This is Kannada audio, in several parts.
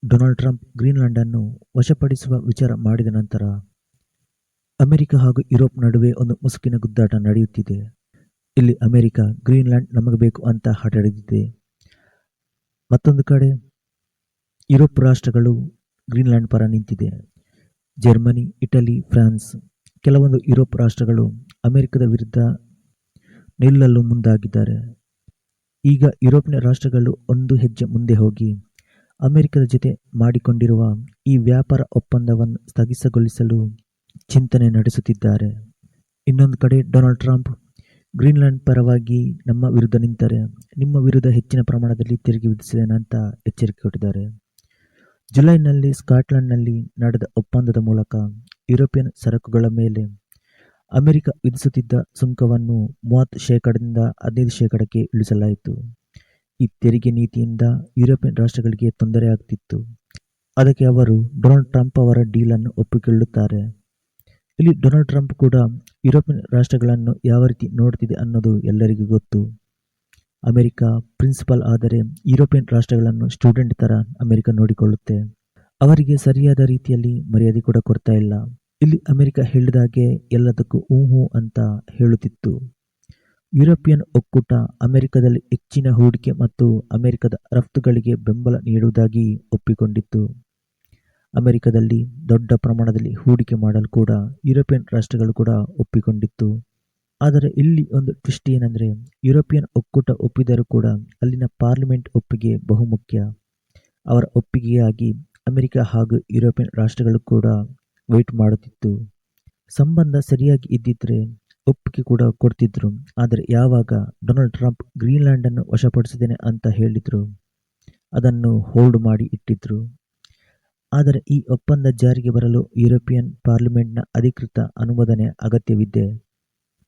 ಡೊನಾಲ್ಡ್ ಟ್ರಂಪ್ ಗ್ರೀನ್‌ಲ್ಯಾಂಡ್ ಅನ್ನು ವಶಪಡಿಸುವ ವಿಚಾರ ಮಾಡಿದ ನಂತರ ಅಮೆರಿಕ ಹಾಗೂ ಯುರೋಪ್ ನಡುವೆ ಒಂದು ಮುಸುಕಿನ ಗುದ್ದಾಟ ನಡೆಯುತ್ತಿದೆ. ಇಲ್ಲಿ ಅಮೆರಿಕ ಗ್ರೀನ್‌ಲ್ಯಾಂಡ್ ನಮಗೆ ಬೇಕು ಅಂತ ಹಠಹಿಡಿದಿದೆ. ಮತ್ತೊಂದು ಕಡೆ ಯುರೋಪ್ ರಾಷ್ಟ್ರಗಳು ಗ್ರೀನ್‌ಲ್ಯಾಂಡ್ ಪರ ನಿಂತಿದೆ. ಜರ್ಮನಿ, ಇಟಲಿ, ಫ್ರಾನ್ಸ್ ಕೆಲವೊಂದು ಯುರೋಪ್ ರಾಷ್ಟ್ರಗಳು ಅಮೆರಿಕದ ವಿರುದ್ಧ ನಿಲ್ಲಲು ಮುಂದಾಗಿದ್ದಾರೆ. ಈಗ ಯುರೋಪಿನ ರಾಷ್ಟ್ರಗಳು ಒಂದು ಹೆಜ್ಜೆ ಮುಂದೆ ಹೋಗಿ ಅಮೆರಿಕದ ಜೊತೆ ಮಾಡಿಕೊಂಡಿರುವ ಈ ವ್ಯಾಪಾರ ಒಪ್ಪಂದವನ್ನು ಸ್ಥಗಿತಗೊಳಿಸಲು ಚಿಂತನೆ ನಡೆಸುತ್ತಿದ್ದಾರೆ. ಇನ್ನೊಂದು ಕಡೆ ಡೊನಾಲ್ಡ್ ಟ್ರಂಪ್ ಗ್ರೀನ್‌ಲ್ಯಾಂಡ್ ಪರವಾಗಿ ನಮ್ಮ ವಿರುದ್ಧ ನಿಂತರೆ ನಿಮ್ಮ ವಿರುದ್ಧ ಹೆಚ್ಚಿನ ಪ್ರಮಾಣದಲ್ಲಿ ತೆರಿಗೆ ವಿಧಿಸುತ್ತೇನೆ ಅಂತ ಎಚ್ಚರಿಕೆ ಕೊಟ್ಟಿದ್ದಾರೆ. ಜುಲೈನಲ್ಲಿ ಸ್ಕಾಟ್ಲೆಂಡ್ನಲ್ಲಿ ನಡೆದ ಒಪ್ಪಂದದ ಮೂಲಕ ಯುರೋಪಿಯನ್ ಸರಕುಗಳ ಮೇಲೆ ಅಮೆರಿಕ ವಿಧಿಸುತ್ತಿದ್ದ ಸುಂಕವನ್ನು 30% 15%ಕ್ಕೆ ಇಳಿಸಲಾಯಿತು. ಈ ತೆರಿಗೆ ನೀತಿಯಿಂದ ಯುರೋಪಿಯನ್ ರಾಷ್ಟ್ರಗಳಿಗೆ ತೊಂದರೆಯಾಗುತ್ತಿತ್ತು. ಅದಕ್ಕೆ ಅವರು ಡೊನಾಲ್ಡ್ ಟ್ರಂಪ್ ಅವರ ಡೀಲ್ ಅನ್ನು ಒಪ್ಪಿಕೊಳ್ಳುತ್ತಾರೆ. ಇಲ್ಲಿ ಡೊನಾಲ್ಡ್ ಟ್ರಂಪ್ ಕೂಡ ಯುರೋಪಿಯನ್ ರಾಷ್ಟ್ರಗಳನ್ನು ಯಾವ ರೀತಿ ನೋಡ್ತಿದೆ ಅನ್ನೋದು ಎಲ್ಲರಿಗೂ ಗೊತ್ತು. ಅಮೆರಿಕ ಪ್ರಿನ್ಸಿಪಲ್ ಆದರೆ ಯುರೋಪಿಯನ್ ರಾಷ್ಟ್ರಗಳನ್ನು ಸ್ಟೂಡೆಂಟ್ ಥರ ಅಮೆರಿಕ ನೋಡಿಕೊಳ್ಳುತ್ತೆ. ಅವರಿಗೆ ಸರಿಯಾದ ರೀತಿಯಲ್ಲಿ ಮರ್ಯಾದೆ ಕೂಡ ಕೊಡ್ತಾ ಇಲ್ಲ. ಇಲ್ಲಿ ಅಮೆರಿಕ ಹೇಳಿದಾಗೆ ಎಲ್ಲದಕ್ಕೂ ಹೂ ಅಂತ ಹೇಳುತ್ತಿತ್ತು. ಯುರೋಪಿಯನ್ ಒಕ್ಕೂಟ ಅಮೆರಿಕದಲ್ಲಿ ಹೆಚ್ಚಿನ ಹೂಡಿಕೆ ಮತ್ತು ಅಮೆರಿಕದ ರಫ್ತುಗಳಿಗೆ ಬೆಂಬಲ ನೀಡುವುದಾಗಿ ಒಪ್ಪಿಕೊಂಡಿತ್ತು. ಅಮೆರಿಕದಲ್ಲಿ ದೊಡ್ಡ ಪ್ರಮಾಣದಲ್ಲಿ ಹೂಡಿಕೆ ಮಾಡಲು ಕೂಡ ಯುರೋಪಿಯನ್ ರಾಷ್ಟ್ರಗಳು ಕೂಡ ಒಪ್ಪಿಕೊಂಡಿತ್ತು. ಆದರೆ ಇಲ್ಲಿ ಒಂದು ಟ್ವಿಸ್ಟ್ ಏನಂದರೆ, ಯುರೋಪಿಯನ್ ಒಕ್ಕೂಟ ಒಪ್ಪಿದರೂ ಕೂಡ ಅಲ್ಲಿನ ಪಾರ್ಲಿಮೆಂಟ್ ಒಪ್ಪಿಗೆ ಬಹುಮುಖ್ಯ. ಅವರ ಒಪ್ಪಿಗೆಯಾಗಿ ಅಮೆರಿಕ ಹಾಗೂ ಯುರೋಪಿಯನ್ ರಾಷ್ಟ್ರಗಳು ಕೂಡ ವೆಯ್ಟ್ ಮಾಡುತ್ತಿತ್ತು. ಸಂಬಂಧ ಸರಿಯಾಗಿ ಇದ್ದಿದ್ರೆ ಒಪ್ಪಿಗೆ ಕೂಡ ಕೊಡ್ತಿದ್ರು. ಆದರೆ ಯಾವಾಗ ಡೊನಾಲ್ಡ್ ಟ್ರಂಪ್ ಗ್ರೀನ್‌ಲ್ಯಾಂಡ್ ಅನ್ನು ವಶಪಡಿಸಿದ್ದೇನೆ ಅಂತ ಹೇಳಿದ್ರು, ಅದನ್ನು ಹೋಲ್ಡ್ ಮಾಡಿ ಇಟ್ಟಿದ್ರು. ಆದರೆ ಈ ಒಪ್ಪಂದ ಜಾರಿಗೆ ಬರಲು ಯುರೋಪಿಯನ್ ಪಾರ್ಲಿಮೆಂಟ್ನ ಅಧಿಕೃತ ಅನುಮೋದನೆ ಅಗತ್ಯವಿದೆ.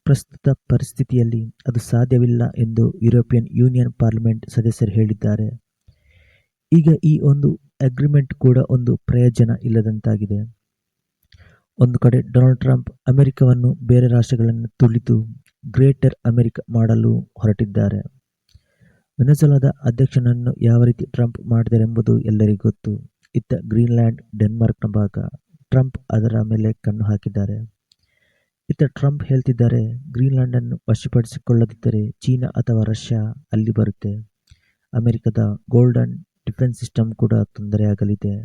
ಪ್ರಸ್ತುತ ಪರಿಸ್ಥಿತಿಯಲ್ಲಿ ಅದು ಸಾಧ್ಯವಿಲ್ಲ ಎಂದು ಯುರೋಪಿಯನ್ ಯೂನಿಯನ್ ಪಾರ್ಲಿಮೆಂಟ್ ಸದಸ್ಯರು ಹೇಳಿದ್ದಾರೆ. ಈಗ ಈ ಒಂದು ಅಗ್ರಿಮೆಂಟ್ ಕೂಡ ಒಂದು ಪ್ರಯೋಜನ ಇಲ್ಲದಂತಾಗಿದೆ. ಒಂದು ಕಡೆ ಡೊನಾಲ್ಡ್ ಟ್ರಂಪ್ ಅಮೆರಿಕವನ್ನು ಬೇರೆ ರಾಷ್ಟ್ರಗಳನ್ನು ತುಳಿದು ಗ್ರೇಟರ್ ಅಮೆರಿಕ ಮಾಡಲು ಹೊರಟಿದ್ದಾರೆ. ವೆನೆಜುಲಾದ ಅಧ್ಯಕ್ಷನನ್ನು ಯಾವ ರೀತಿ ಟ್ರಂಪ್ ಮಾಡಿದರೆಂಬುದು ಎಲ್ಲರಿಗೂ ಗೊತ್ತು. ಇತ್ತ ಗ್ರೀನ್‌ಲ್ಯಾಂಡ್ ಡೆನ್ಮಾರ್ಕ್ನ ಭಾಗ. ಟ್ರಂಪ್ ಅದರ ಮೇಲೆ ಕಣ್ಣು ಹಾಕಿದ್ದಾರೆ. ಇತ್ತ ಟ್ರಂಪ್ ಹೇಳ್ತಿದ್ದಾರೆ, ಗ್ರೀನ್‌ಲ್ಯಾಂಡ್ ಅನ್ನು ವಶಪಡಿಸಿಕೊಳ್ಳದಿದ್ದರೆ ಚೀನಾ ಅಥವಾ ರಷ್ಯಾ ಅಲ್ಲಿ ಬರುತ್ತೆ. ಅಮೆರಿಕದ ಗೋಲ್ಡನ್ ಡಿಫೆನ್ಸ್ ಸಿಸ್ಟಮ್ ಕೂಡ ತೊಂದರೆಯಾಗಲಿದೆ.